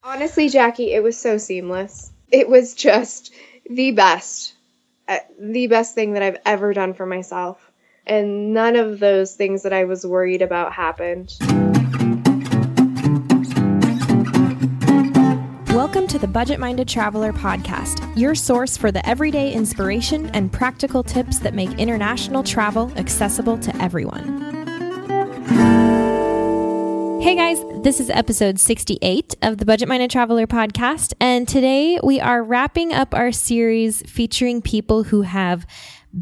Honestly, Jackie, it was so seamless. It was just the best thing that I've ever done for myself. And none of those things that I was worried about happened. Welcome to the Budget Minded Traveler podcast, your source for the everyday inspiration and practical tips that make international travel accessible to everyone. Hey guys, this is episode 68 of the Budget Minded Traveler podcast, and today we are wrapping up our series featuring people who have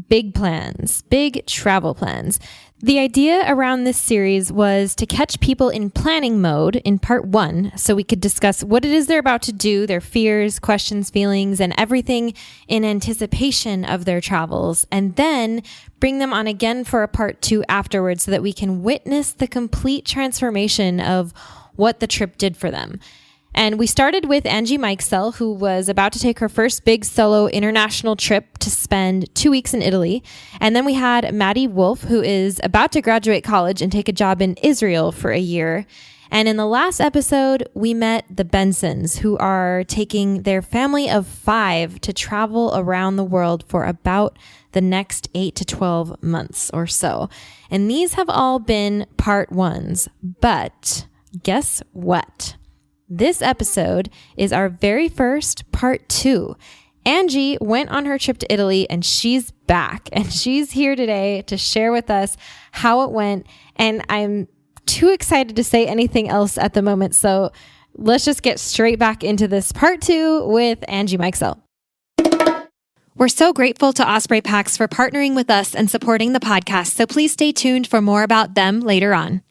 big plans, big travel plans. The idea around this series was to catch people in planning mode in part one, so we could discuss what it is they're about to do, their fears, questions, feelings, and everything in anticipation of their travels, and then bring them on again for a part two afterwards so that we can witness the complete transformation of what the trip did for them. And we started with Anjie Mikesell, who was about to take her first big solo international trip to spend 2 weeks in Italy. And then we had Maddie Wolf, who is about to graduate college and take a job in Israel for a year. And in the last episode, we met the Bensons, who are taking their family of 5 to travel around the world for about the next 8 to 12 months or so. And these have all been part ones. But guess what? This episode is our very first part 2. Anjie went on her trip to Italy and she's back, and she's here today to share with us how it went. And I'm too excited to say anything else at the moment. So let's just get straight back into this part 2 with Anjie Mikesell. We're so grateful to Osprey Packs for partnering with us and supporting the podcast. So please stay tuned for more about them later on.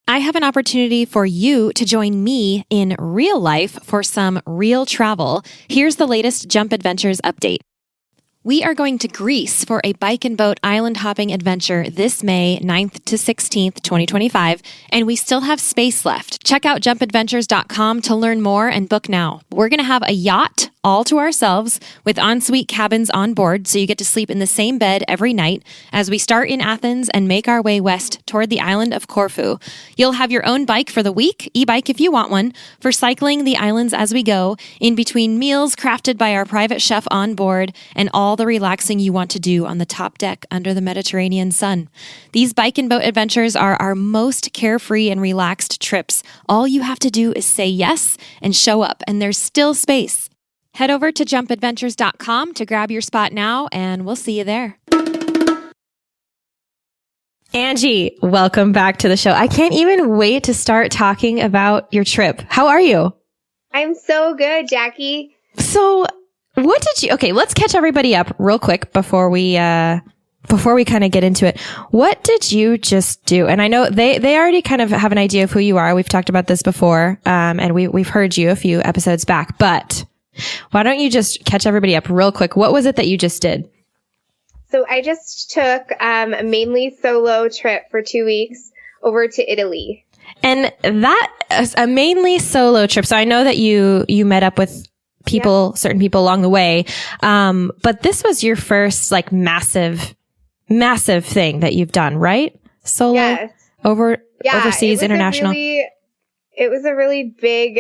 I have an opportunity for you to join me in real life for some real travel. Here's the latest Jump Adventures update. We are going to Greece for a bike and boat island hopping adventure this May 9th to 16th, 2025, and we still have space left. Check out jumpadventures.com to learn more and book now. We're going to have a yacht all to ourselves with ensuite cabins on board, so you get to sleep in the same bed every night as we start in Athens and make our way west toward the island of Corfu. You'll have your own bike for the week, e-bike if you want one, for cycling the islands as we go, in between meals crafted by our private chef on board, and all the relaxing you want to do on the top deck under the Mediterranean sun. These bike and boat adventures are our most carefree and relaxed trips. All you have to do is say yes and show up, and there's still space. Head over to jumpadventures.com to grab your spot now, and we'll see you there. Anjie, welcome back to the show. I can't even wait to start talking about your trip. How are you? I'm so good, Jackie. So, okay, let's catch everybody up real quick before we kind of get into it. What did you just do? And I know they already kind of have an idea of who you are. We've talked about this before, and we've heard you a few episodes back, but why don't you just catch everybody up real quick? What was it that you just did? So I just took a mainly solo trip for 2 weeks over to Italy. And that is a mainly solo trip. So I know that you met up with certain people along the way. But this was your first like massive thing that you've done, right? Solo, yes. Overseas, international. It was a really big,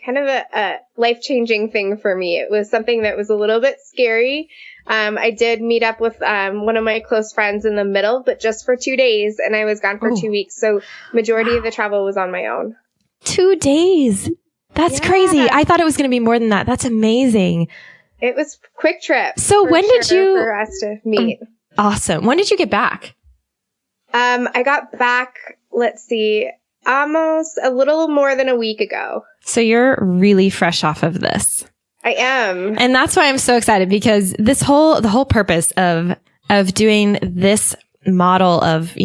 kind of a life-changing thing for me. It was something that was a little bit scary. I did meet up with one of my close friends in the middle, but just for 2 days, and I was gone for 2 weeks. So majority of the travel was on my own. 2 days. That's crazy. I thought it was going to be more than that. That's amazing. It was a quick trip. So when did you... For us to meet. Awesome. When did you get back? I got back, almost a little more than a week ago. So you're really fresh off of this. I am. And that's why I'm so excited, because the whole purpose of doing this model of,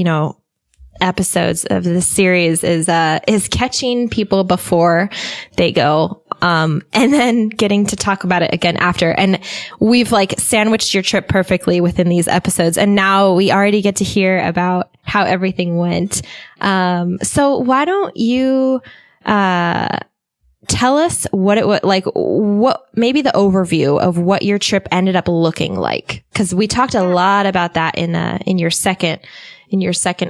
episodes of this series is catching people before they go, and then getting to talk about it again after. And we've sandwiched your trip perfectly within these episodes. And now we already get to hear about how everything went. So why don't you, tell us what it was what maybe the overview of what your trip ended up looking like. 'Cause we talked a lot about that in your second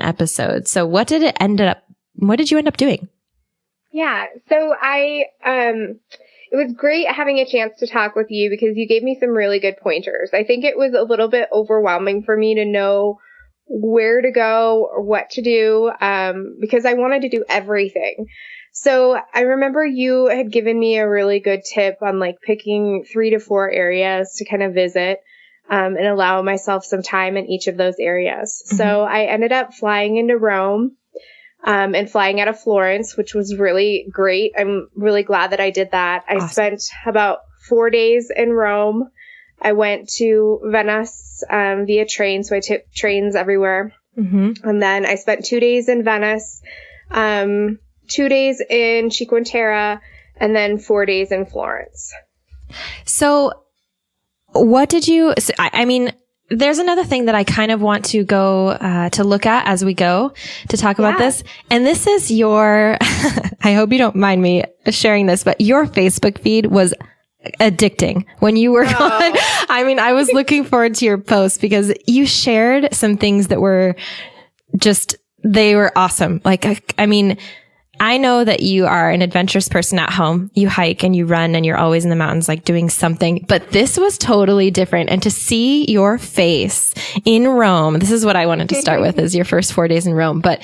episode. So what did you end up doing? Yeah. So it was great having a chance to talk with you because you gave me some really good pointers. I think it was a little bit overwhelming for me to know where to go or what to do, because I wanted to do everything. So I remember you had given me a really good tip on like picking 3 to 4 areas to kind of visit, and allow myself some time in each of those areas. Mm-hmm. So I ended up flying into Rome, and flying out of Florence, which was really great. I'm really glad that I did that. Awesome. I spent about 4 days in Rome. I went to Venice via train, so I took trains everywhere. Mm-hmm. And then I spent 2 days in Venice, 2 days in Cinque Terre, and then 4 days in Florence. So what did you, I mean, there's another thing that I kind of want to go to look at as we go to talk about this. And this is your, I hope you don't mind me sharing this, but your Facebook feed was addicting when you were gone. I mean, I was looking forward to your post because you shared some things that were just, they were awesome. Like, I mean, I know that you are an adventurous person at home. You hike and you run and you're always in the mountains, like doing something, but this was totally different. And to see your face in Rome, this is what I wanted to start with, is your first 4 days in Rome, but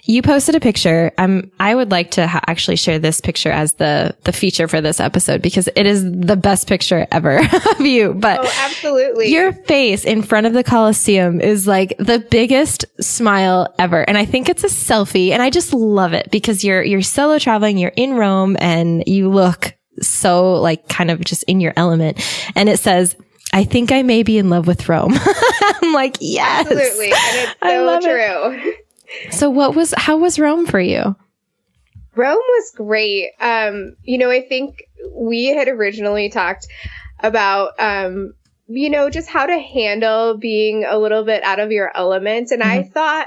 you posted a picture. I would like to actually share this picture as the feature for this episode because it is the best picture ever of you. But absolutely. Your face in front of the Colosseum is like the biggest smile ever. And I think it's a selfie and I just love it because you're solo traveling, you're in Rome and you look so like kind of just in your element. And it says, I think I may be in love with Rome. I'm like, yes. Absolutely. And it's so true. So how was Rome for you? Rome was great. I think we had originally talked about, just how to handle being a little bit out of your element. And I thought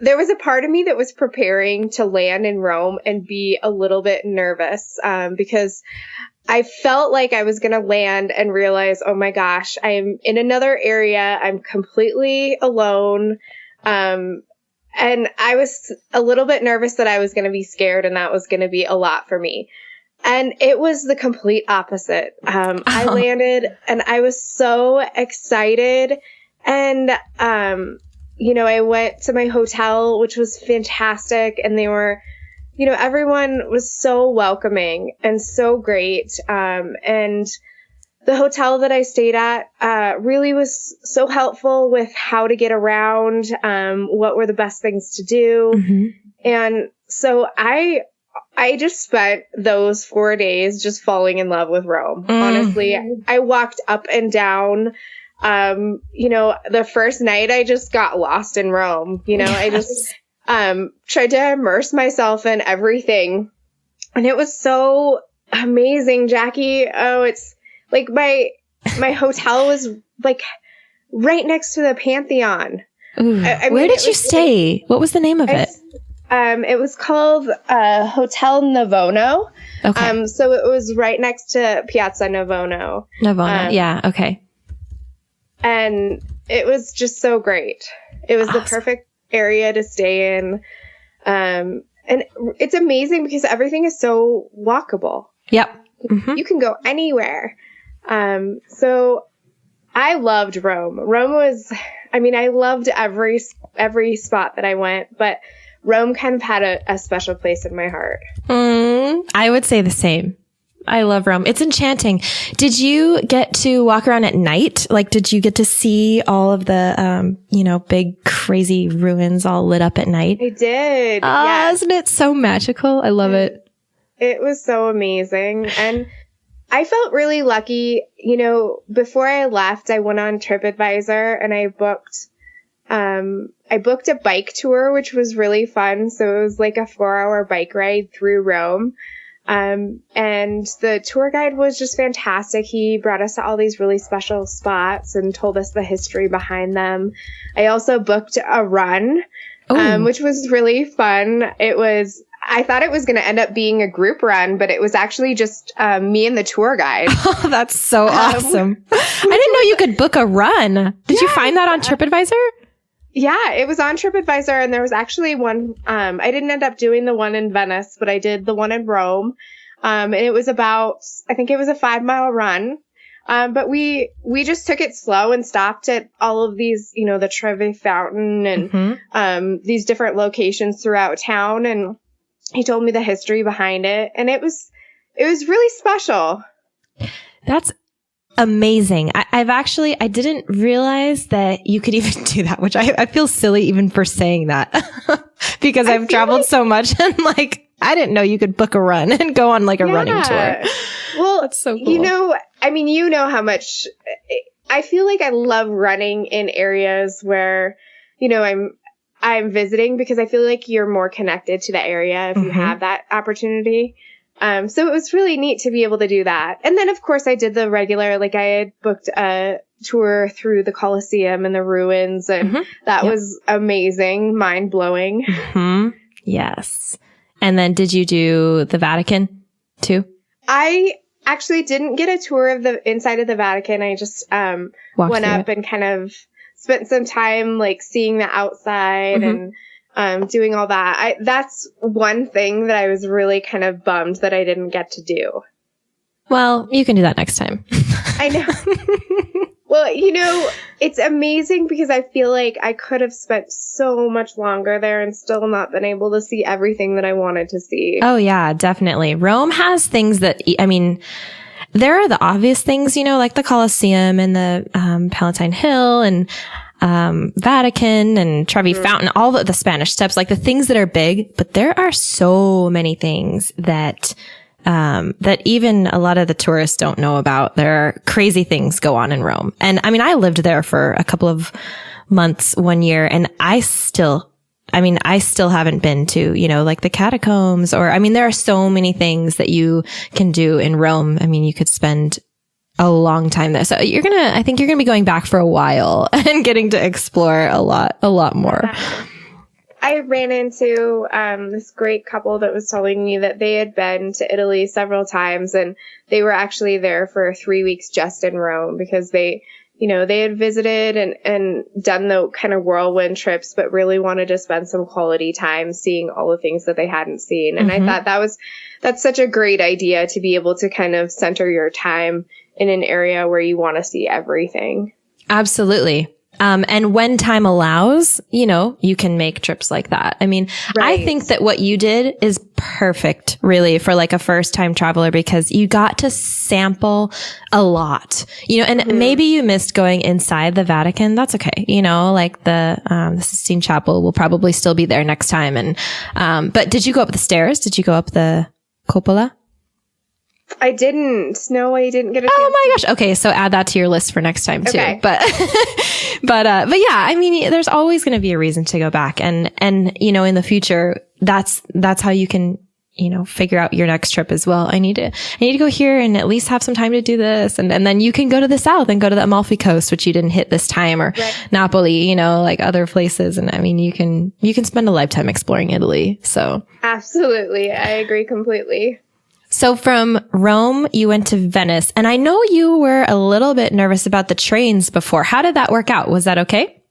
there was a part of me that was preparing to land in Rome and be a little bit nervous, because I felt like I was going to land and realize, oh my gosh, I am in another area. I'm completely alone. And I was a little bit nervous that I was going to be scared and that was going to be a lot for me. And it was the complete opposite. I landed and I was so excited. And, I went to my hotel, which was fantastic. And they were, everyone was so welcoming and so great. And the hotel that I stayed at really was so helpful with how to get around, what were the best things to do. Mm-hmm. And so I just spent those 4 days just falling in love with Rome. Honestly, I walked up and down. The first night I just got lost in Rome. I just tried to immerse myself in everything. And it was so amazing, Jackie. Oh, it's like my hotel was like right next to the Pantheon. Where did you stay? What was the name of it? It was called Hotel Navono. Okay. So it was right next to Piazza Navono. Yeah. Okay. And it was just so great. It was the perfect area to stay in. And it's amazing because everything is so walkable. Yep. Mm-hmm. You can go anywhere. So I loved Rome. I loved every spot that I went, but Rome kind of had a special place in my heart. I would say the same. I love Rome. It's enchanting. Did you get to walk around at night? Like, did you get to see all of the, big crazy ruins all lit up at night? I did. Yes. Isn't it so magical? I love it. It was so amazing. And I felt really lucky. Before I left, I went on TripAdvisor and I booked a bike tour, which was really fun. So it was like a 4-hour bike ride through Rome. And the tour guide was just fantastic. He brought us to all these really special spots and told us the history behind them. I also booked a run, which was really fun. I thought it was going to end up being a group run, but it was actually just me and the tour guide. Oh, that's so awesome. I didn't know you could book a run. Did you find that on TripAdvisor? Yeah, it was on TripAdvisor, and there was actually one, I didn't end up doing the one in Venice, but I did the one in Rome. And it was about, I think it was a 5-mile run. But we just took it slow and stopped at all of these, the Trevi Fountain and, these different locations throughout town. And he told me the history behind it, and it was really special. That's amazing. I didn't realize that you could even do that, which I feel silly even for saying that because I've traveled so much and I didn't know you could book a run and go on a running tour. Well, that's so cool. You know how much I feel like I love running in areas where, I'm visiting, because I feel like you're more connected to the area if you have that opportunity. So it was really neat to be able to do that. And then, of course, I did the regular, I had booked a tour through the Colosseum and the ruins, and that was amazing, mind-blowing. Yes. And then did you do the Vatican too? I actually didn't get a tour of the inside of the Vatican. I just went up and kind of spent some time seeing the outside and doing all that. That's one thing that I was really kind of bummed that I didn't get to do. Well, you can do that next time. I know. Well, it's amazing because I feel like I could have spent so much longer there and still not been able to see everything that I wanted to see. Oh, yeah, definitely. Rome has things that, there are the obvious things, like the Colosseum and the Palatine Hill and Vatican and Trevi Fountain, all the Spanish Steps, the things that are big. But there are so many things that that even a lot of the tourists don't know about. There are crazy things go on in Rome. And I lived there for a couple of months one year, and I still haven't been to, the catacombs, or, there are so many things that you can do in Rome. You could spend a long time there. So I think you're going to be going back for a while and getting to explore a lot more. I ran into this great couple that was telling me that they had been to Italy several times, and they were actually there for 3 weeks just in Rome because they had visited and done the kind of whirlwind trips, but really wanted to spend some quality time seeing all the things that they hadn't seen. And I thought that's such a great idea, to be able to kind of center your time in an area where you want to see everything. Absolutely. And when time allows, you can make trips like that. Right. I think that what you did is perfect, really, for a first time traveler, because you got to sample a lot, and maybe you missed going inside the Vatican. That's okay. The Sistine Chapel will probably still be there next time. And, but did you go up the stairs? Did you go up the cupola? I didn't. No, I didn't get a chance. Oh my gosh. Okay. So add that to your list for next time too. Okay. But yeah, there's always going to be a reason to go back. And, in the future, that's how you can, figure out your next trip as well. I need to go here and at least have some time to do this. And then you can go to the south and go to the Amalfi Coast, which you didn't hit this time, or Napoli, other places. And you can spend a lifetime exploring Italy. So absolutely. I agree completely. So from Rome, you went to Venice, and I know you were a little bit nervous about the trains before. How did that work out? Was that okay?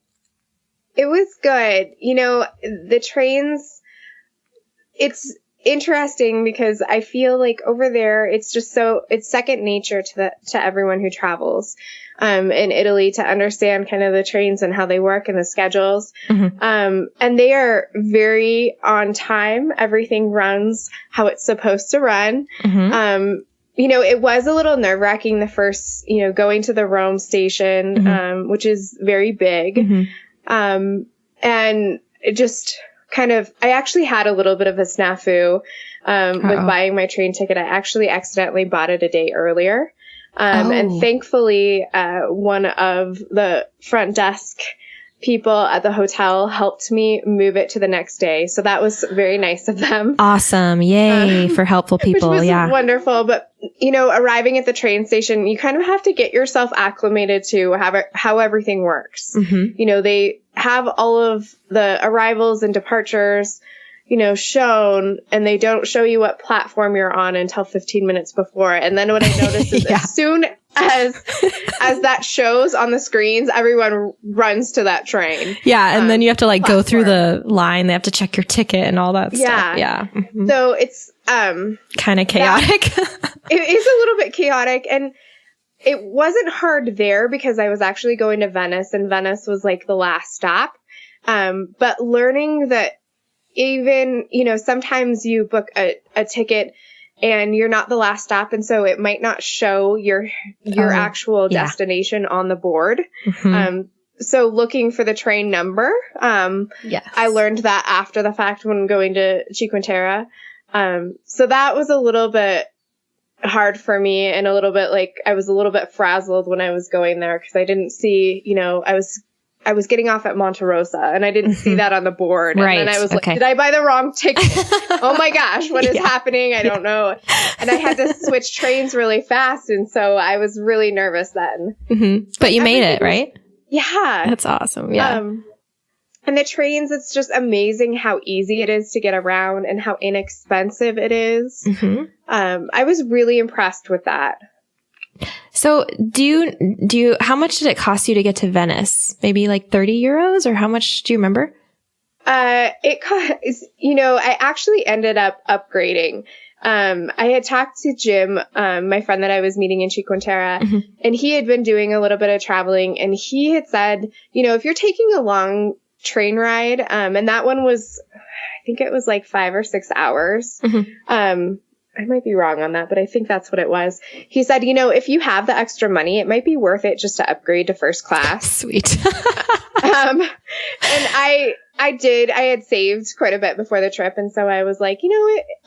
It was good. The trains, it's interesting because I feel like over there, it's second nature to everyone who travels in Italy, to understand kind of the trains and how they work and the schedules. And they are very on time. Everything runs how it's supposed to run. It was a little nerve-wracking the first, going to the Rome station, which is very big. And it just kind of, I actually had a little bit of a snafu with buying my train ticket. I actually accidentally bought it a day earlier. And thankfully, one of the front desk people at the hotel helped me move it to the next day. So that was very nice of them. Awesome. Yay for helpul people. Which was wonderful. But, arriving at the train station, you kind of have to get yourself acclimated to how everything works. They have all of the arrivals and departures, shown, and they don't show you what platform you're on until 15 minutes before. And then what I noticed is as soon as that shows on the screens, everyone runs to that train. Yeah, and then you have to like platform. go through the line. They have to check your ticket and all that stuff. Yeah. Mm-hmm. So it's kind of chaotic. It is a little bit chaotic, and it wasn't hard there because I was actually going to Venice, and Venice was like the last stop. But learning that even, sometimes you book a ticket and you're not the last stop, and so it might not show your actual destination on the board. Mm-hmm. So looking for the train number, Yes. I learned that after the fact when going to Cinque Terre. So that was a little bit hard for me, and a little bit like I was a little bit frazzled when I was going there because I didn't see, I was getting off at Monte Rosa and I didn't see that on the board. Right. And then I was like, did I buy the wrong ticket? Oh my gosh, what is happening? I don't know. And I had to switch trains really fast. And so I was really nervous then. Mm-hmm. But you made it, right? Yeah. That's awesome. Yeah. And the trains, it's just amazing how easy it is to get around and how inexpensive it is. Mm-hmm. I was really impressed with that. So how much did it cost you to get to Venice? Maybe like 30 euros, or how much do you remember? It cost, I actually ended up upgrading. I had talked to Jim, my friend that I was meeting in Cinque Terre, Mm-hmm. and he had been doing a little bit of traveling, and he had said, if you're taking a long train ride, and that one was, I think it was like 5 or 6 hours. Mm-hmm. I might be wrong on that, but I think that's what it was. He said, if you have the extra money, it might be worth it just to upgrade to first class. Sweet. And I did. I had saved quite a bit before the trip. And so I was like,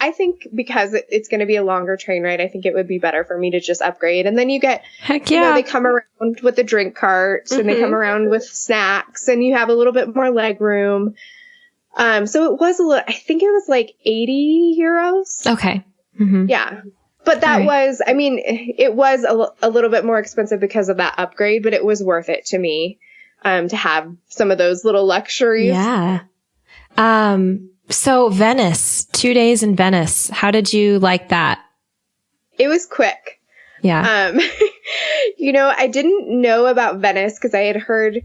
I think because it's going to be a longer train ride, I think it would be better for me to just upgrade. And then you get, heck yeah, they come around with the drink carts, and they come around with snacks, and you have a little bit more leg room. So it was I think it was like 80 euros. Okay. Mm-hmm. Yeah. But that was, it was a little bit more expensive because of that upgrade, but it was worth it to me, to have some of those little luxuries. Yeah. So Venice, 2 days in Venice. How did you like that? It was quick. Yeah. I didn't know about Venice because I had heard,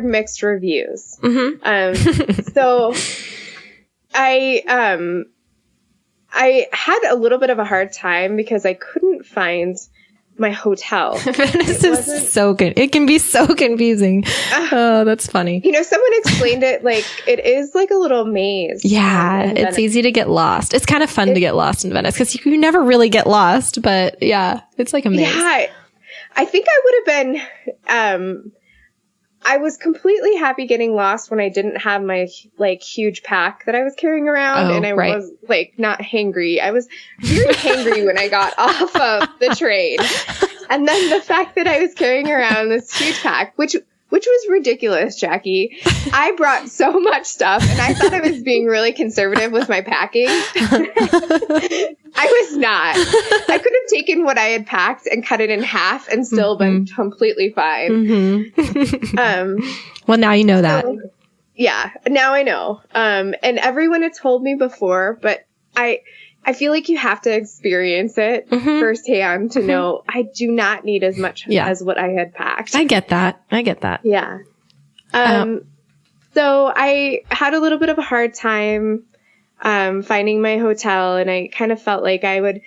mixed reviews. Mm-hmm. So I had a little bit of a hard time because I couldn't find my hotel. Venice is so good. It can be so confusing. Oh, that's funny. Someone explained it like it is like a little maze. Yeah, it's easy to get lost. It's kind of fun to get lost in Venice because you never really get lost, but yeah, it's like a maze. Yeah, I think I would have been, I was completely happy getting lost when I didn't have my like huge pack that I was carrying around, and I was like not hangry. I was very hangry when I got off of the train. And then the fact that I was carrying around this huge pack, which was ridiculous, Jackie. I brought so much stuff, and I thought I was being really conservative with my packing. I was not. I could have taken what I had packed and cut it in half and still been completely fine. Mm-hmm. Well, now you know that. So, yeah, now I know. And everyone had told me before, but I feel like you have to experience it firsthand to know I do not need as much as what I had packed. I get that. Yeah. So I had a little bit of a hard time finding my hotel, and I kind of felt like I would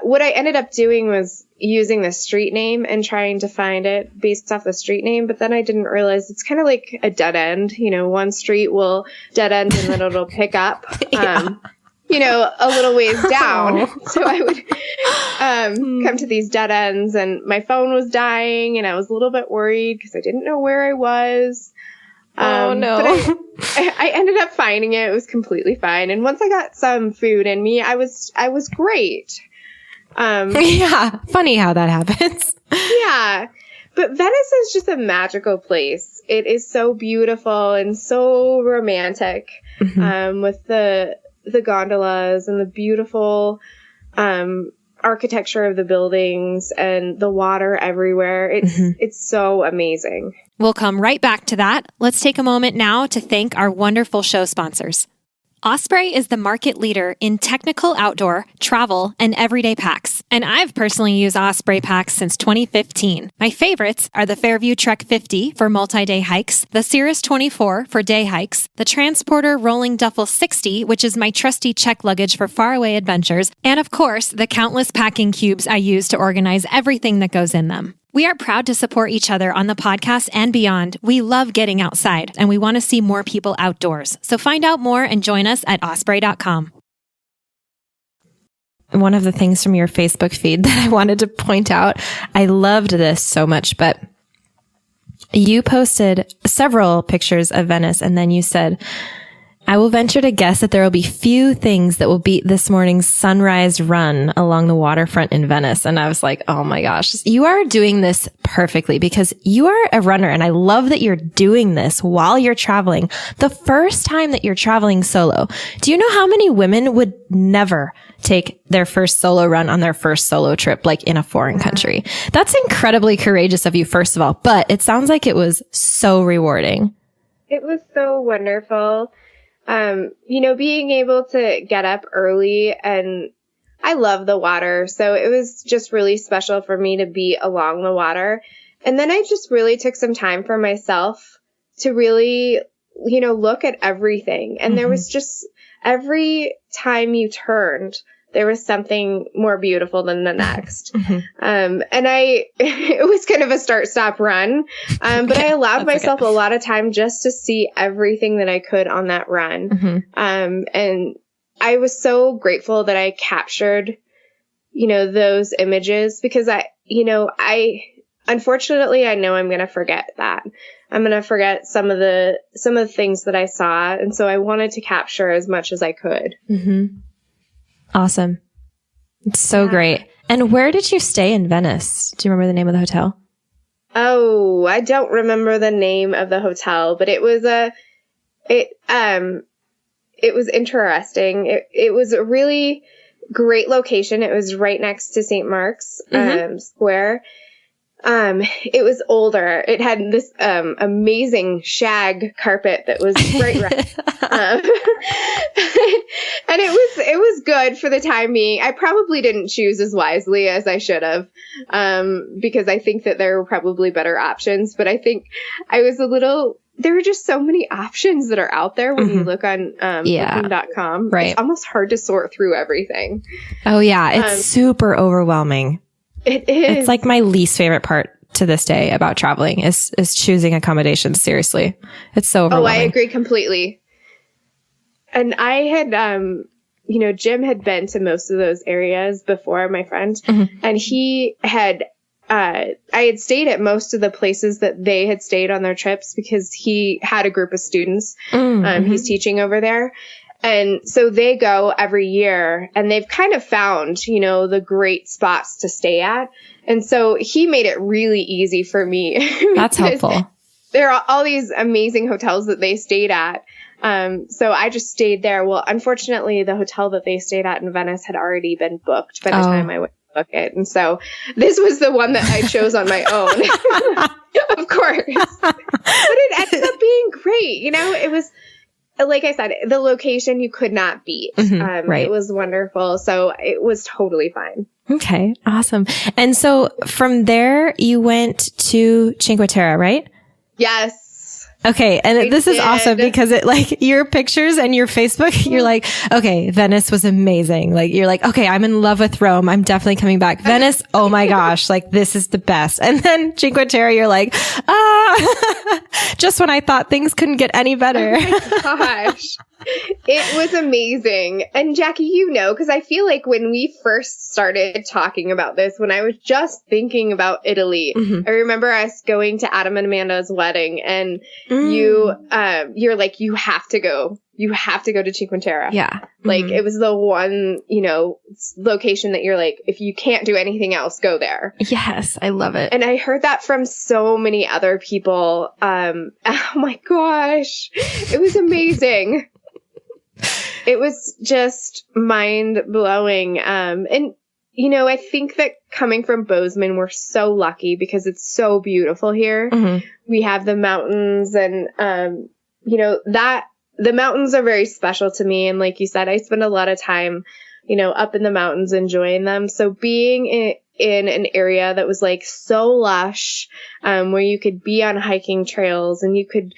what I ended up doing was using the street name and trying to find it based off the street name, but then I didn't realize it's kind of like a dead end. One street will dead end and then it'll pick up. A little ways down. So I would come to these dead ends, and my phone was dying, and I was a little bit worried because I didn't know where I was. Oh, no. But I ended up finding it. It was completely fine. And once I got some food in me, I was great. Yeah. Funny how that happens. Yeah. But Venice is just a magical place. It is so beautiful and so romantic, with the gondolas and the beautiful architecture of the buildings and the water everywhere. It's so amazing. We'll come right back to that. Let's take a moment now to thank our wonderful show sponsors. Osprey is the market leader in technical outdoor, travel, and everyday packs. And I've personally used Osprey packs since 2015. My favorites are the Fairview Trek 50 for multi-day hikes, the Cirrus 24 for day hikes, the Transporter Rolling Duffel 60, which is my trusty check luggage for faraway adventures, and of course, the countless packing cubes I use to organize everything that goes in them. We are proud to support each other on the podcast and beyond. We love getting outside, and we want to see more people outdoors. So find out more and join us at osprey.com. One of the things from your Facebook feed that I wanted to point out, I loved this so much, but you posted several pictures of Venice, and then you said, I will venture to guess that there will be few things that will beat this morning's sunrise run along the waterfront in Venice. And I was like, oh my gosh, you are doing this perfectly because you are a runner. And I love that you're doing this while you're traveling. The first time that you're traveling solo, do you know how many women would never take their first solo run on their first solo trip, like in a foreign country? That's incredibly courageous of you, first of all, but it sounds like it was so rewarding. It was so wonderful. Being able to get up early, and I love the water. So it was just really special for me to be along the water. And then I just really took some time for myself to really, look at everything. And there was just every time you turned, there was something more beautiful than the next. It was kind of a start-stop run. But I allowed myself a lot of time just to see everything that I could on that run. And I was so grateful that I captured, those images because unfortunately, I know I'm going to forget that. I'm going to forget some of the things that I saw. And so I wanted to capture as much as I could. Awesome. It's so great. And where did you stay in Venice? Do you remember the name of the hotel? Oh, I don't remember the name of the hotel, but it was interesting. It was a really great location. It was right next to St. Mark's Square. It was older. It had this amazing shag carpet that was bright red. And it was good for the time being. I probably didn't choose as wisely as I should have, because I think that there were probably better options. But I think I was there were just so many options that are out there when you look on booking.com. Right. It's almost hard to sort through everything. Oh, yeah. It's super overwhelming. It is. It's like my least favorite part to this day about traveling is choosing accommodations. Seriously. It's so overwhelming. Oh, I agree completely. And I had, Jim had been to most of those areas before, my friend, and he had, I had stayed at most of the places that they had stayed on their trips because he had a group of students. He's teaching over there. And so they go every year and they've kind of found, the great spots to stay at. And so he made it really easy for me. That's helpful. There are all these amazing hotels that they stayed at. So I just stayed there. Well, unfortunately, the hotel that they stayed at in Venice had already been booked by the time I went to book it. And so this was the one that I chose on my own, of course. But it ended up being great. It was, like I said, the location you could not beat. Right. It was wonderful. So it was totally fine. Okay. Awesome. And so from there, you went to Cinque Terre, right? Yes. Okay. And this is awesome because your pictures and your Facebook, you're like, okay, Venice was amazing. You're like, okay, I'm in love with Rome. I'm definitely coming back. Venice, oh my gosh, this is the best. And then Cinque Terre, you're like, just when I thought things couldn't get any better. Oh my gosh. It was amazing. And Jackie, because I feel like when we first started talking about this, when I was just thinking about Italy, I remember us going to Adam and Amanda's wedding and you're like, you have to go to Cinque Terre. Yeah. It was the one, location that you're like, if you can't do anything else, go there. Yes. I love it. And I heard that from so many other people. Oh my gosh. It was amazing. It was just mind blowing. And, I think that coming from Bozeman, we're so lucky because it's so beautiful here. We have the mountains and, the mountains are very special to me. And like you said, I spend a lot of time, up in the mountains enjoying them. So being in an area that was like so lush, where you could be on hiking trails and you could,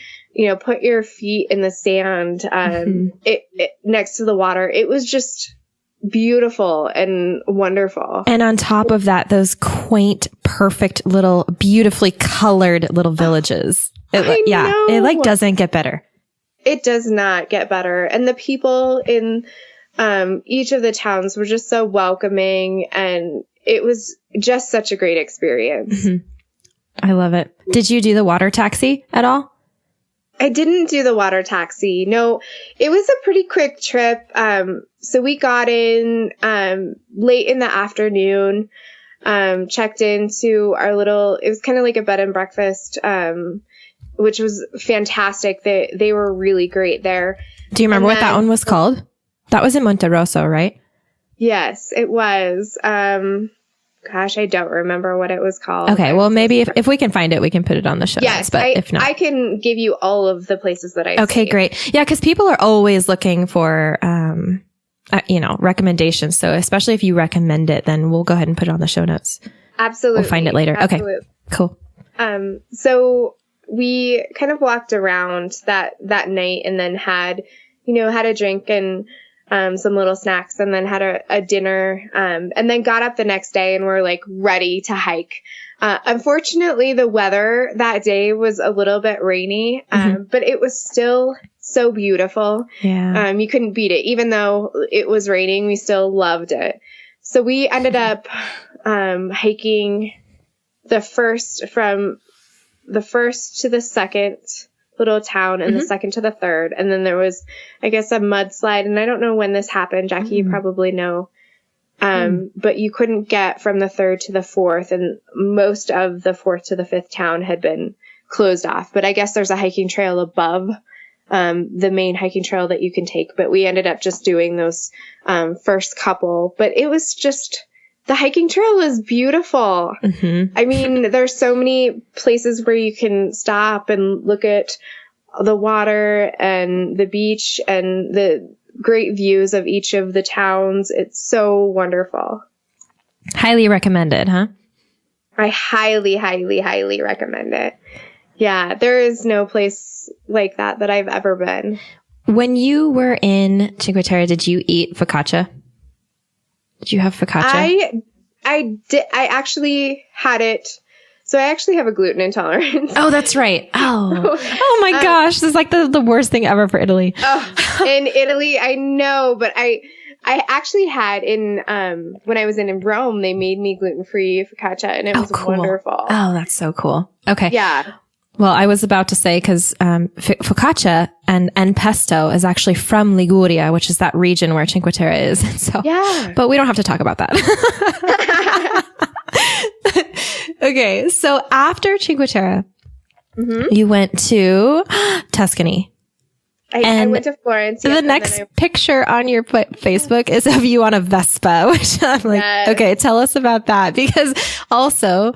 put your feet in the sand, it next to the water. It was just beautiful and wonderful. And on top of that, those quaint, perfect little, beautifully colored little villages. It like doesn't get better. It does not get better. And the people in each of the towns were just so welcoming, and it was just such a great experience. I love it. Did you do the water taxi at all? I didn't do the water taxi. No, it was a pretty quick trip. So we got in late in the afternoon, checked into our it was kind of like a bed and breakfast, which was fantastic. They were really great there. Do you remember what that one was called? That was in Monterosso, right? Yes, it was. Gosh, I don't remember what it was called. Okay, well, maybe if we can find it, we can put it on the show notes. But if not, I can give you all of the places that I Okay, great. Yeah, because people are always looking for, recommendations. So especially if you recommend it, then we'll go ahead and put it on the show notes. Absolutely. We'll find it later. Absolutely. Okay, cool. So we kind of walked around that night and then had a drink and some little snacks, and then had a dinner, and then got up the next day and were like ready to hike. Unfortunately, the weather that day was a little bit rainy, but it was still so beautiful. Yeah. You couldn't beat it. Even though it was raining, we still loved it. So we ended up hiking from the first to the second little town and the second to the third. And then there was, I guess, a mudslide. And I don't know when this happened. Jackie, you probably know. But you couldn't get from the third to the fourth. And most of the fourth to the fifth town had been closed off. But I guess there's a hiking trail above the main hiking trail that you can take. But we ended up just doing those first couple. But it was just... The hiking trail is beautiful. I mean, there's so many places where you can stop and look at the water and the beach and the great views of each of the towns. It's so wonderful. Highly recommended, huh? I highly, highly, highly recommend it. Yeah, there is no place like that I've ever been. When you were in Cinque Terre, did you eat focaccia? Did you have focaccia? I did. I actually had it. So I actually have a gluten intolerance. Oh, that's right. Oh my gosh. This is like the worst thing ever for Italy. In Italy, I know, but I actually had when I was in Rome, they made me gluten-free focaccia, and it was wonderful. Oh, that's so cool. Okay. Yeah. Well, I was about to say, because focaccia and pesto is actually from Liguria, which is that region where Cinque Terre is. So, yeah. But we don't have to talk about that. Okay, so after Cinque Terre, you went to Tuscany. I went to Florence. The next picture on your Facebook is of you on a Vespa, which I'm like, okay, tell us about that. Because also,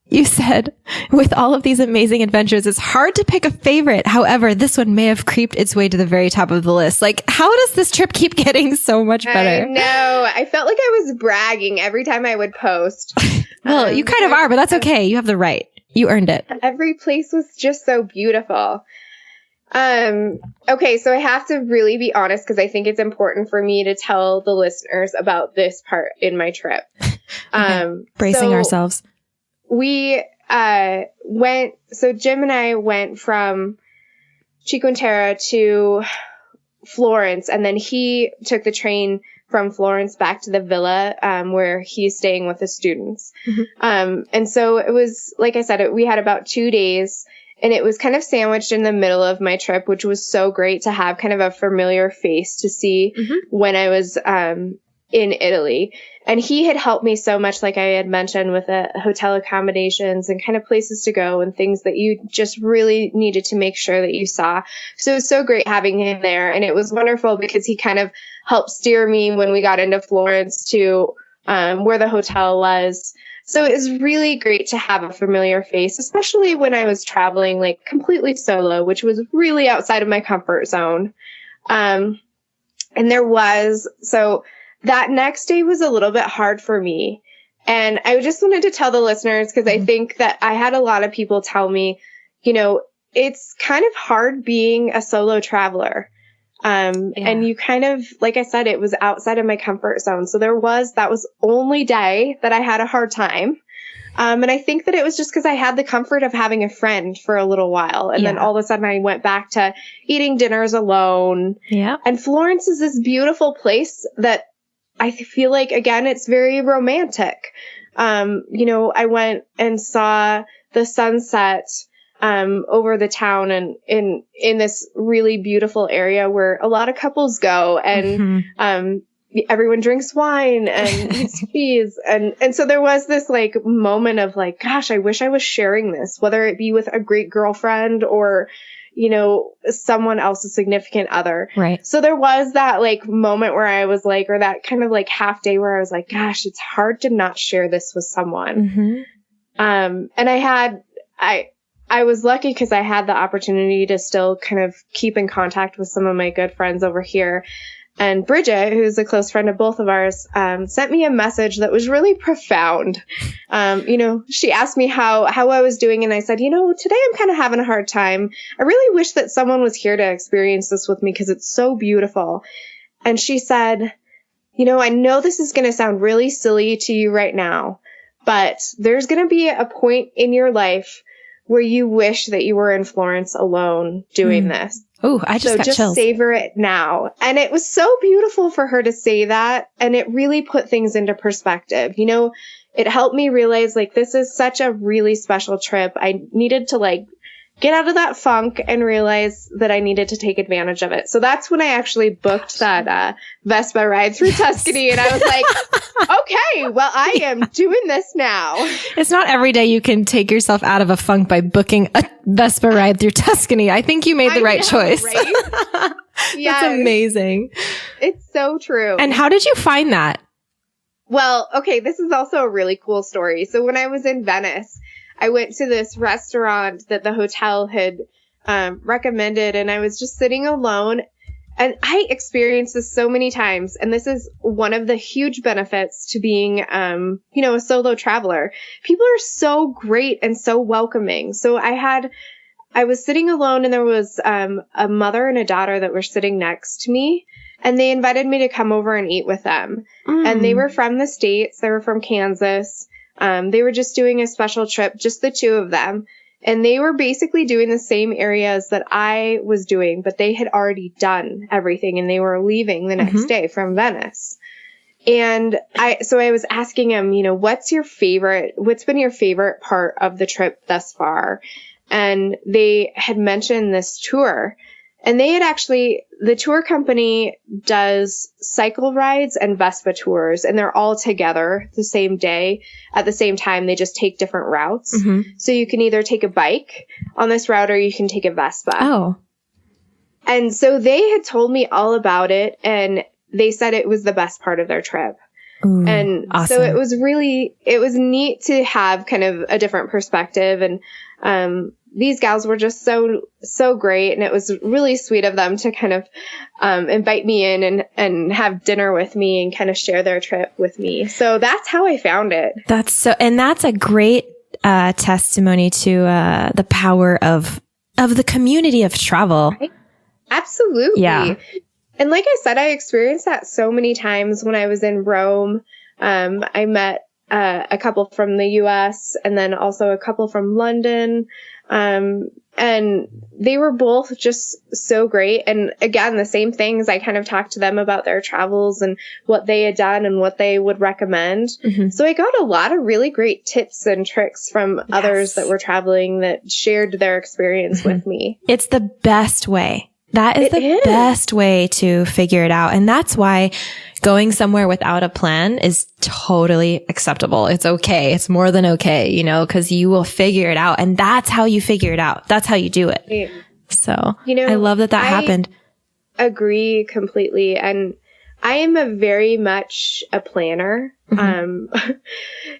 you said, with all of these amazing adventures, it's hard to pick a favorite. However, this one may have creeped its way to the very top of the list. Like, how does this trip keep getting so much better? I know. I felt like I was bragging every time I would post. Well, you kind of are, but that's okay. You have the right. You earned it. Every place was just so beautiful. Okay, so I have to really be honest, because I think it's important for me to tell the listeners about this part in my trip. Bracing ourselves. We Jim and I went from Cinque Terre to Florence, and then he took the train from Florence back to the villa where he's staying with the students. And so it was, like I said, we had about 2 days, and it was kind of sandwiched in the middle of my trip, which was so great to have kind of a familiar face to see when I was in Italy. And he had helped me so much, like I had mentioned, with hotel accommodations and kind of places to go and things that you just really needed to make sure that you saw. So it was so great having him there. And it was wonderful because he kind of helped steer me when we got into Florence to where the hotel was. So it was really great to have a familiar face, especially when I was traveling like completely solo, which was really outside of my comfort zone. So that next day was a little bit hard for me. And I just wanted to tell the listeners, because I think that I had a lot of people tell me, it's kind of hard being a solo traveler. And you kind of, like I said, it was outside of my comfort zone. So that was only day that I had a hard time. And I think that it was just because I had the comfort of having a friend for a little while. And then all of a sudden I went back to eating dinners alone. Yeah. And Florence is this beautiful place that I feel like, again, it's very romantic. I went and saw the sunset over the town and in this really beautiful area where a lot of couples go, and everyone drinks wine and eats cheese. And so there was this like moment of like, gosh, I wish I was sharing this, whether it be with a great girlfriend or, someone else's significant other. Right. So there was that like moment where I was like, or that kind of like half day where I was like, gosh, it's hard to not share this with someone. And I was lucky because I had the opportunity to still kind of keep in contact with some of my good friends over here. And Bridget, who's a close friend of both of ours, sent me a message that was really profound. She asked me how I was doing, and I said, today I'm kind of having a hard time. I really wish that someone was here to experience this with me because it's so beautiful. And she said, I know this is going to sound really silly to you right now, but there's going to be a point in your life where you wish that you were in Florence alone doing this. Oh, I just got chills. Savor it now. And it was so beautiful for her to say that. And it really put things into perspective. It helped me realize like, this is such a really special trip. I needed to like get out of that funk and realize that I needed to take advantage of it. So that's when I actually booked that Vespa ride through Tuscany. And I was like, okay, well, I am doing this now. It's not every day you can take yourself out of a funk by booking a Vespa ride through Tuscany. I think you made the right choice. Right? That's amazing. It's so true. And how did you find that? Well, okay, this is also a really cool story. So when I was in Venice, I went to this restaurant that the hotel had recommended, and I was just sitting alone. And I experienced this so many times. And this is one of the huge benefits to being, a solo traveler. People are so great and so welcoming. So I was sitting alone, and there was a mother and a daughter that were sitting next to me. And they invited me to come over and eat with them. And they were from the States. They were from Kansas. They were just doing a special trip, just the two of them. And they were basically doing the same areas that I was doing, but they had already done everything and they were leaving the next day from Venice. And I was asking them, what's been your favorite part of the trip thus far? And they had mentioned this tour. And the tour company does cycle rides and Vespa tours, and they're all together the same day at the same time. They just take different routes. So you can either take a bike on this route or you can take a Vespa. Oh. And so they had told me all about it, and they said it was the best part of their trip. Ooh, and awesome. So it was neat to have kind of a different perspective. And, these gals were just so great. And it was really sweet of them to kind of, invite me in and have dinner with me and kind of share their trip with me. So that's how I found it. That's a great, testimony to, the power of the community of travel. Right? Absolutely. Yeah. And like I said, I experienced that so many times when I was in Rome. I met a couple from the US and then also a couple from London. And they were both just so great. And again, the same things. I kind of talked to them about their travels and what they had done and what they would recommend. So I got a lot of really great tips and tricks from others that were traveling that shared their experience with me. It's the best way. That is the best way to figure it out. And that's why going somewhere without a plan is totally acceptable. It's okay. It's more than okay, because you will figure it out. And that's how you figure it out. That's how you do it. Yeah. So I love that happened. Agree completely. And I am a very much a planner.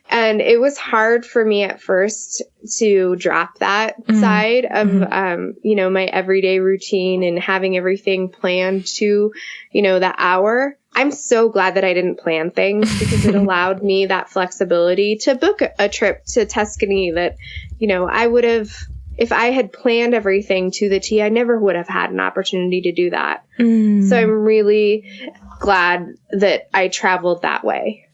And it was hard for me at first to drop that side of, my everyday routine and having everything planned to, the hour. I'm so glad that I didn't plan things because it allowed me that flexibility to book a trip to Tuscany that, I would have, if I had planned everything to the T, I never would have had an opportunity to do that. So I'm really glad that I traveled that way.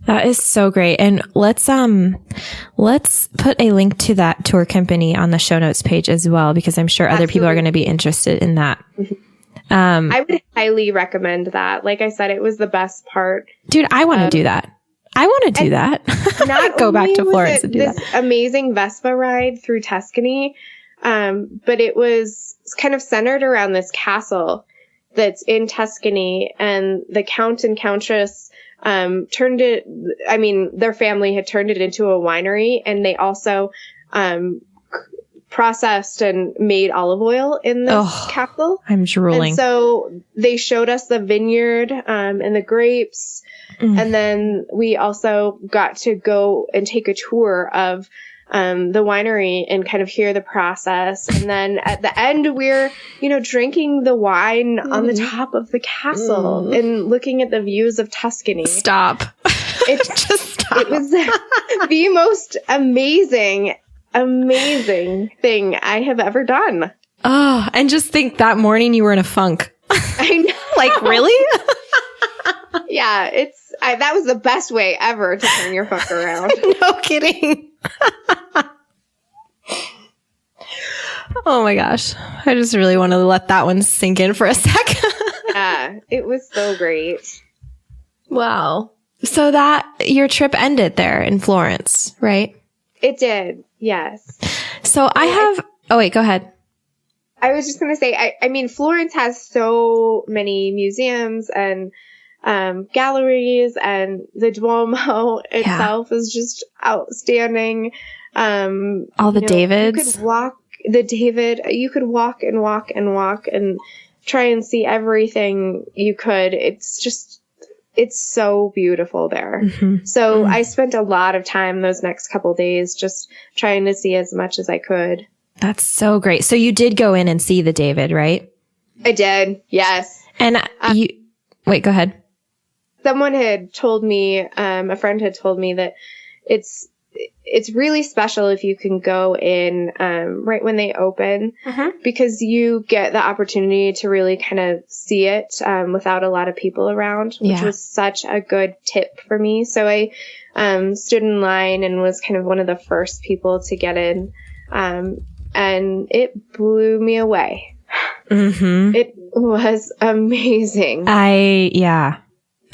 That is so great. And let's put a link to that tour company on the show notes page as well, because I'm sure other people are going to be interested in that. I would highly recommend that. Like I said, it was the best part. Dude, I want to do that. I want to do that. Not go back to Florence and do this that. Amazing Vespa ride through Tuscany. But it was kind of centered around this castle that's in Tuscany, and the Count and Countess their family had turned it into a winery, and they also processed and made olive oil in this castle. I'm drooling. And so they showed us the vineyard and the grapes. And then we also got to go and take a tour of the winery and kind of hear the process. And then at the end, we're, drinking the wine on the top of the castle and looking at the views of Tuscany. Stop. Just stop. It was the most amazing thing I have ever done. Oh, and just think that morning you were in a funk. I know. Like, really? Yeah, that was the best way ever to turn your funk around. No kidding. Oh my gosh. I just really want to let that one sink in for a sec. Yeah, it was so great. Wow. So that your trip ended there in Florence, right? It did. Yes. So oh wait, go ahead. I was just going to say, I mean, Florence has so many museums and galleries, and the Duomo itself is just outstanding. All the Davids. You could walk and walk and walk and try and see everything you could. It's so beautiful there. So I spent a lot of time those next couple days just trying to see as much as I could. That's so great. So you did go in and see the David, right? I did. Yes. And wait, go ahead. Someone had told me, a friend had told me that it's really special if you can go in right when they open, because you get the opportunity to really kind of see it without a lot of people around, which was such a good tip for me. So I stood in line and was kind of one of the first people to get in, and it blew me away. It was amazing.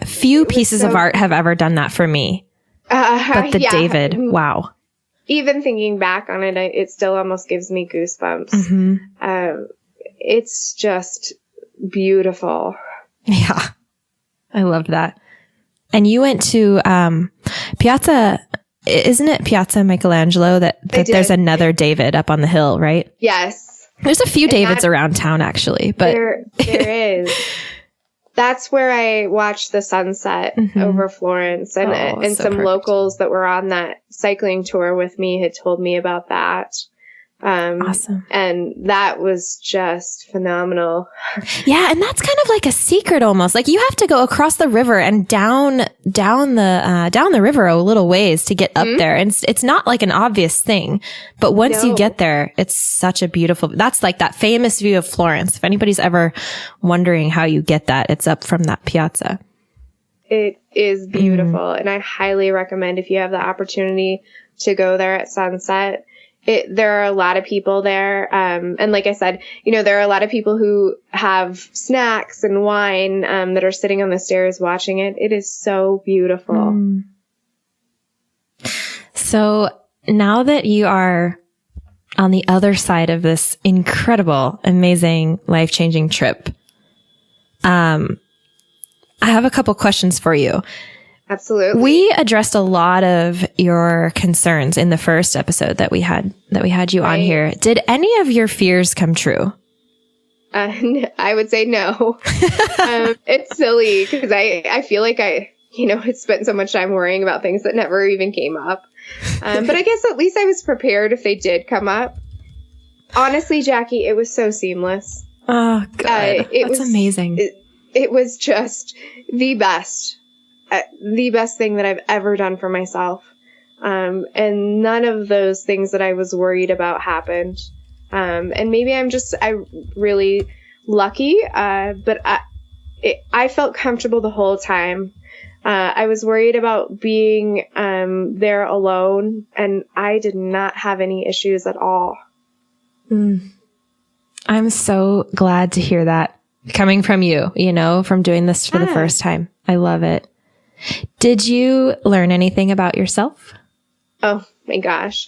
Few pieces of art have ever done that for me. But the David, wow. Even thinking back on it, it still almost gives me goosebumps. It's just beautiful. Yeah. I love that. And you went to Piazza, isn't it Piazza Michelangelo that there's another David up on the hill, right? Yes. There's a few Davids around town, actually. But there is. That's where I watched the sunset over Florence, and some locals that were on that cycling tour with me had told me about that. Awesome. And that was just phenomenal. Yeah. And that's kind of like a secret almost. Like you have to go across the river and down the river a little ways to get up there. And it's not like an obvious thing, but once you get there, it's such a that's like that famous view of Florence. If anybody's ever wondering how you get that, it's up from that piazza. It is beautiful. And I highly recommend if you have the opportunity to go there at sunset. There are a lot of people there. And like I said, there are a lot of people who have snacks and wine, that are sitting on the stairs watching it. It is so beautiful. So now that you are on the other side of this incredible, amazing, life-changing trip, I have a couple questions for you. Absolutely. We addressed a lot of your concerns in the first episode that we had you on here. Did any of your fears come true? I would say no. It's silly because I feel like I had spent so much time worrying about things that never even came up. But I guess at least I was prepared if they did come up. Honestly, Jackie, it was so seamless. Oh, God. That's amazing. It was just the best thing that I've ever done for myself. And none of those things that I was worried about happened. And maybe I'm really lucky, but I felt comfortable the whole time. I was worried about being there alone, and I did not have any issues at all. I'm so glad to hear that coming from you, from doing this for the first time. I love it. Did you learn anything about yourself? Oh my gosh.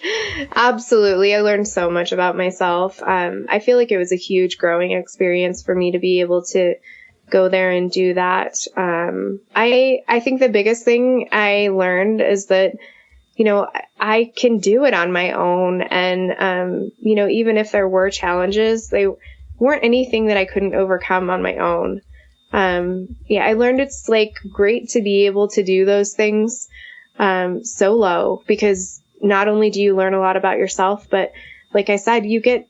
Absolutely. I learned so much about myself. I feel like it was a huge growing experience for me to be able to go there and do that. I think the biggest thing I learned is that, I can do it on my own. And, even if there were challenges, they weren't anything that I couldn't overcome on my own. I learned it's like great to be able to do those things solo, because not only do you learn a lot about yourself, but like I said, you get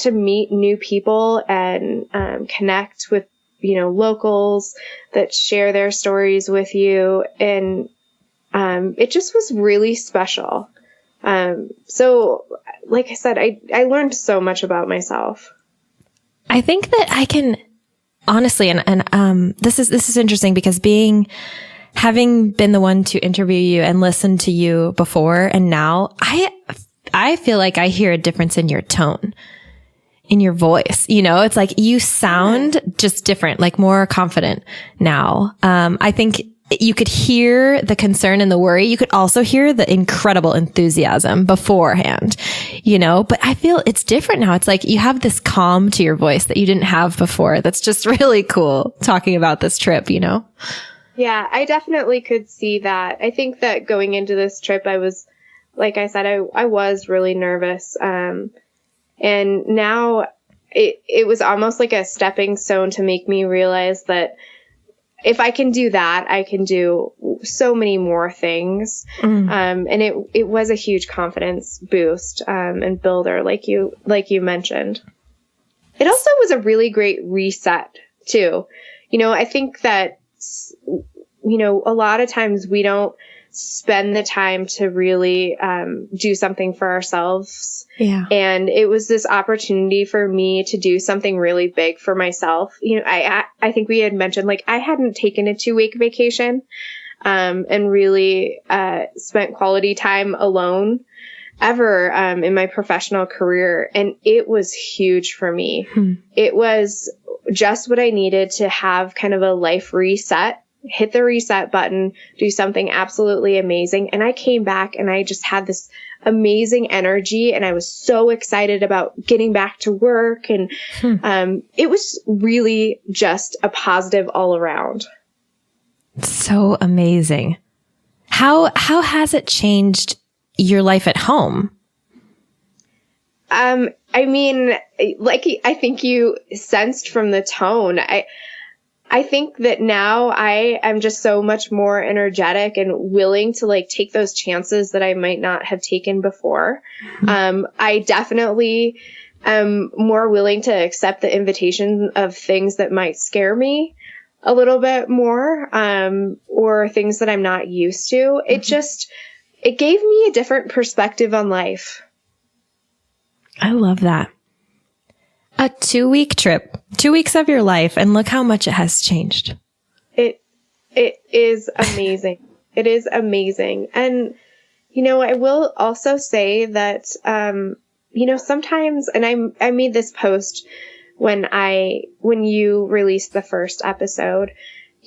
to meet new people and connect with locals that share their stories with you, and it just was really special. So like I said, I learned so much about myself. I think that I can honestly, and this is interesting because having been the one to interview you and listen to you before and now, I feel like I hear a difference in your tone, in your voice. It's like you sound just different, like more confident now. I think you could hear the concern and the worry. You could also hear the incredible enthusiasm beforehand, but I feel it's different now. It's like you have this calm to your voice that you didn't have before. That's just really cool talking about this trip, Yeah, I definitely could see that. I think that going into this trip, I was, like I said, I was really nervous. And now it was almost like a stepping stone to make me realize that if I can do that, I can do so many more things. And it was a huge confidence boost, and builder, like you mentioned. It also was a really great reset too. I think that, a lot of times we don't spend the time to really do something for ourselves. Yeah. And it was this opportunity for me to do something really big for myself. I think we had mentioned, like, I hadn't taken a 2-week vacation and really spent quality time alone ever in my professional career. And it was huge for me. It was just what I needed to have kind of a life reset, hit the reset button, do something absolutely amazing. And I came back and I just had this amazing energy, and I was so excited about getting back to work. And it was really just a positive all around. So amazing. How has it changed your life at home? I mean, like I think you sensed from the tone, I think that now I am just so much more energetic and willing to like take those chances that I might not have taken before. I definitely am more willing to accept the invitation of things that might scare me a little bit more, or things that I'm not used to. It gave me a different perspective on life. I love that. A 2-week trip, 2 weeks of your life, and look how much it has changed. It is amazing. It is amazing. And, I will also say that, sometimes, and I made this post when you released the first episode,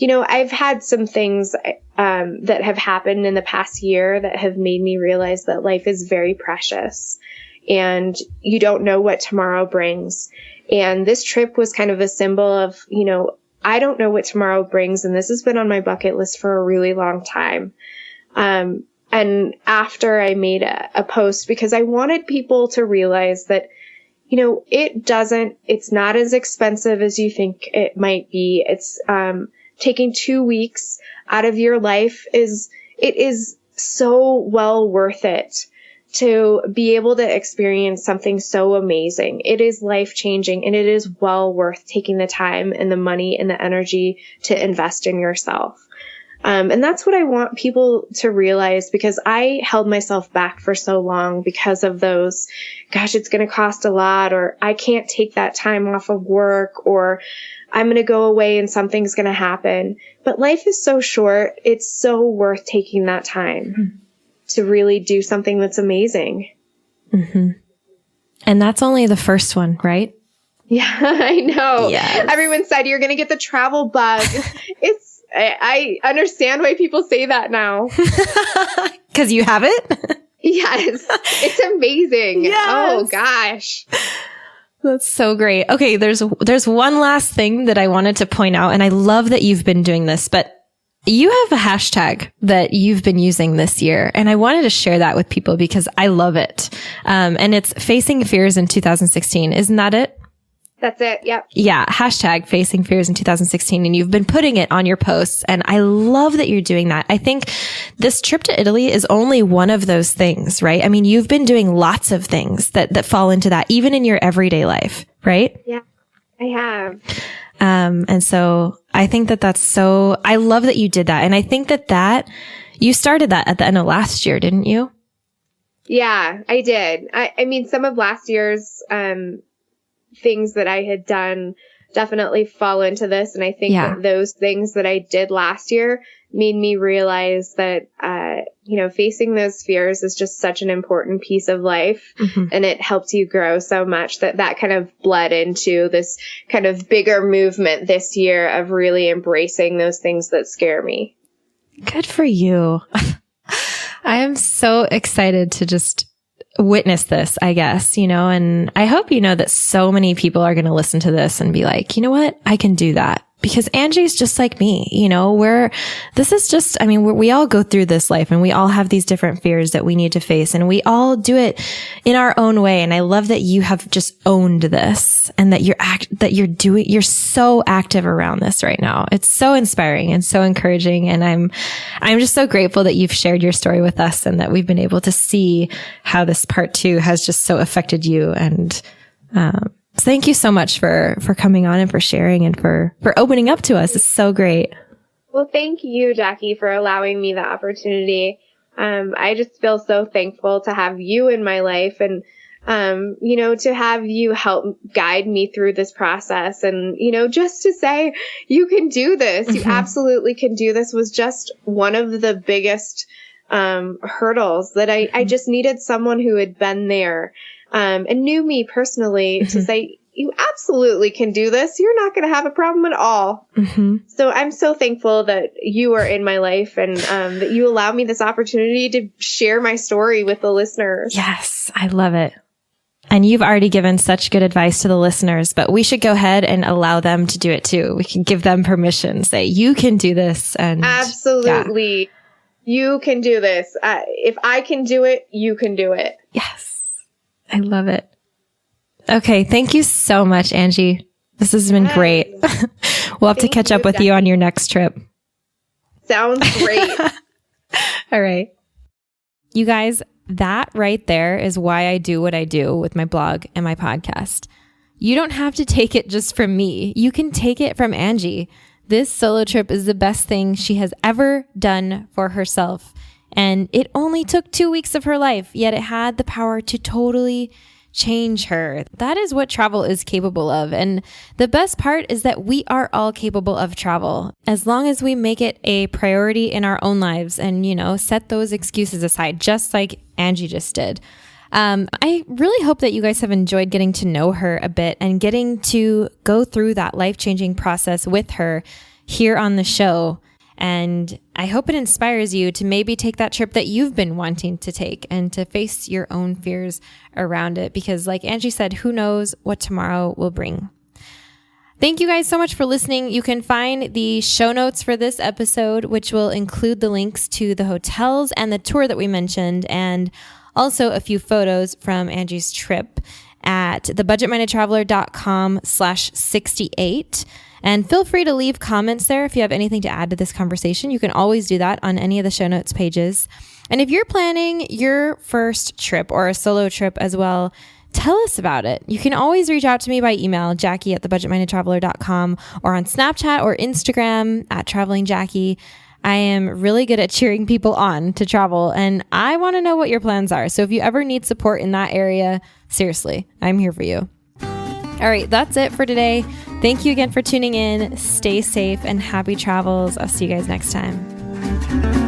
I've had some things, that have happened in the past year that have made me realize that life is very precious. And you don't know what tomorrow brings. And this trip was kind of a symbol of, I don't know what tomorrow brings. And this has been on my bucket list for a really long time. And after I made a post, because I wanted people to realize that, it's not as expensive as you think it might be. It's, taking 2 weeks out of your life is so well worth it to be able to experience something so amazing. It is life-changing, and it is well worth taking the time and the money and the energy to invest in yourself. And that's what I want people to realize, because I held myself back for so long because of those, gosh, it's going to cost a lot, or I can't take that time off of work, or I'm going to go away and something's going to happen. But life is so short. It's so worth taking that time to really do something that's amazing. Mm-hmm. And that's only the first one, right? Yeah, I know. Yes. Everyone said you're going to get the travel bug. I understand why people say that now. Because you have it? Yes. It's amazing. Yes. Oh, gosh. That's so great. Okay, there's one last thing that I wanted to point out, and I love that you've been doing this, but you have a hashtag that you've been using this year, and I wanted to share that with people because I love it. And it's Facing Fears in 2016. Isn't that it? That's it. Yep. Yeah. Hashtag Facing Fears in 2016. And you've been putting it on your posts. And I love that you're doing that. I think this trip to Italy is only one of those things, right? I mean, you've been doing lots of things that fall into that, even in your everyday life, right? Yeah, I have. And so I think I love that you did that. And I think that you started that at the end of last year, didn't you? Yeah, I did. I mean, some of last year's, things that I had done definitely fall into this. And I think that those things that I did last year made me realize that, facing those fears is just such an important piece of life. Mm-hmm. And it helped you grow so much that kind of bled into this kind of bigger movement this year of really embracing those things that scare me. Good for you. I am so excited to just witness this, I guess, and I hope that so many people are going to listen to this and be like, you know what? I can do that. Because Angie's just like me, we all go through this life and we all have these different fears that we need to face, and we all do it in our own way. And I love that you have just owned this, and that you're so active around this right now. It's so inspiring and so encouraging. And I'm just so grateful that you've shared your story with us, and that we've been able to see how this part 2 has just so affected you. And, thank you so much for coming on and for sharing and for opening up to us. It's so great. Well, thank you, Jackie, for allowing me the opportunity. I just feel so thankful to have you in my life, and, to have you help guide me through this process. And, just to say, you can do this. Mm-hmm. You absolutely can do this was just one of the biggest hurdles that I just needed someone who had been there. And knew me personally to say, you absolutely can do this. You're not going to have a problem at all. Mm-hmm. So I'm so thankful that you are in my life, and that you allow me this opportunity to share my story with the listeners. Yes, I love it. And you've already given such good advice to the listeners, but we should go ahead and allow them to do it too. We can give them permission, say, you can do this. And absolutely. Yeah. You can do this. If I can do it, you can do it. Yes. I love it. Okay. Thank you so much, Angie. This has been great. We'll have to catch up with you on your next trip. Sounds great. All right. You guys, that right there is why I do what I do with my blog and my podcast. You don't have to take it just from me. You can take it from Angie. This solo trip is the best thing she has ever done for herself. And it only took 2 weeks of her life, yet it had the power to totally change her. That is what travel is capable of. And the best part is that we are all capable of travel, as long as we make it a priority in our own lives and, set those excuses aside, just like Angie just did. I really hope that you guys have enjoyed getting to know her a bit and getting to go through that life-changing process with her here on the show. And I hope it inspires you to maybe take that trip that you've been wanting to take and to face your own fears around it. Because like Angie said, who knows what tomorrow will bring. Thank you guys so much for listening. You can find the show notes for this episode, which will include the links to the hotels and the tour that we mentioned, and also a few photos from Angie's trip. at thebudgetmindedtraveler.com/68. And feel free to leave comments there if you have anything to add to this conversation. You can always do that on any of the show notes pages. And if you're planning your first trip or a solo trip as well, tell us about it. You can always reach out to me by email, Jackie at thebudgetmindedtraveler.com, or on Snapchat or Instagram at Traveling Jackie. I am really good at cheering people on to travel, and I want to know what your plans are. So if you ever need support in that area, seriously, I'm here for you. All right, that's it for today. Thank you again for tuning in. Stay safe and happy travels. I'll see you guys next time.